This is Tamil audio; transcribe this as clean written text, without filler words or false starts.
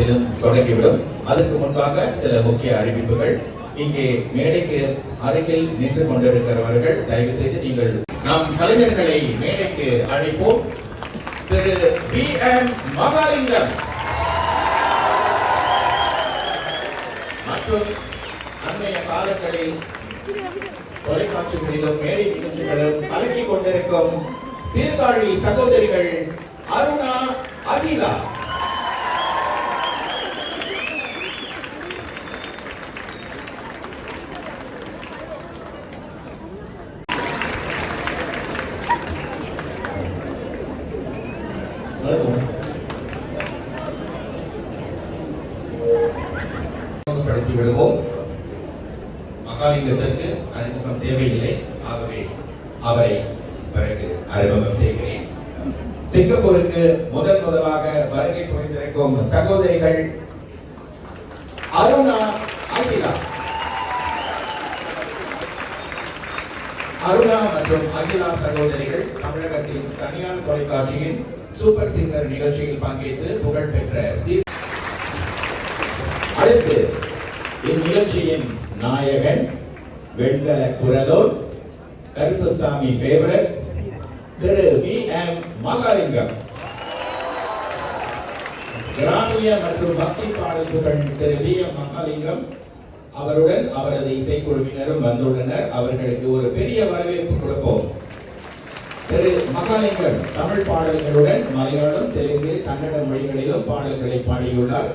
மணியிலும் தொடங்கிவிடும். அதற்கு முன்பாக சில முக்கிய அறிவிப்புகள். இங்கே மேடைக்கு அருகில் நின்று கொண்டிருக்கிறவர்கள் தயவு செய்து நீங்கள் நம் கலைஞர்களை மேடைக்கு அழைப்போம். திரு B.M. மகாலிங்கம் மற்றும் அண்மைய காலங்களில் தொலைக்காட்சிகளிலும் மேடை நிகழ்ச்சிகளும் கலக்கிக் கொண்டிருக்கும் சீர்காழி சகோதரிகள் அருணா, அகிலா. படுத்தி விடுவோம். மகாலிங்கத்திற்கு அறிமுகம் தேவையில்லை, ஆகவே அவரை பிறகு அறிமுகம் செய்கிறேன். சிங்கப்பூருக்கு முதலாக வருகை புரிந்திருக்கும் சகோதரிகள் அருணா, அகிலா. அருணா மற்றும் அகிலா சகோதரிகள் தமிழகத்தின் தனியார் தொலைக்காட்சியின் சூப்பர் சிங்கர் நிகழ்ச்சியில் பங்கேற்று புகழ்பெற்ற அடுத்து இந்நிகழ்ச்சியின் நாயகன், வெண்கல குரலோன், கருப்புசாமி ஃபேவரட் திரு B.M. மகாலிங்கம். கிராமிய மற்றும் பக்தி பாடல் புகழ் திரு B.M. மகாலிங்கம் அவருடன் அவரது இசைக்குழுவினரும் வந்துள்ளனர். அவர்களுக்கு ஒரு பெரிய வரவேற்பு கொடுப்போம். திரு மகாலிங்கம் தமிழ் பாடல்களுடன் மலையாளம், தெலுங்கு, கன்னட மொழிகளிலும் பாடல்களை பாடியுள்ளார்.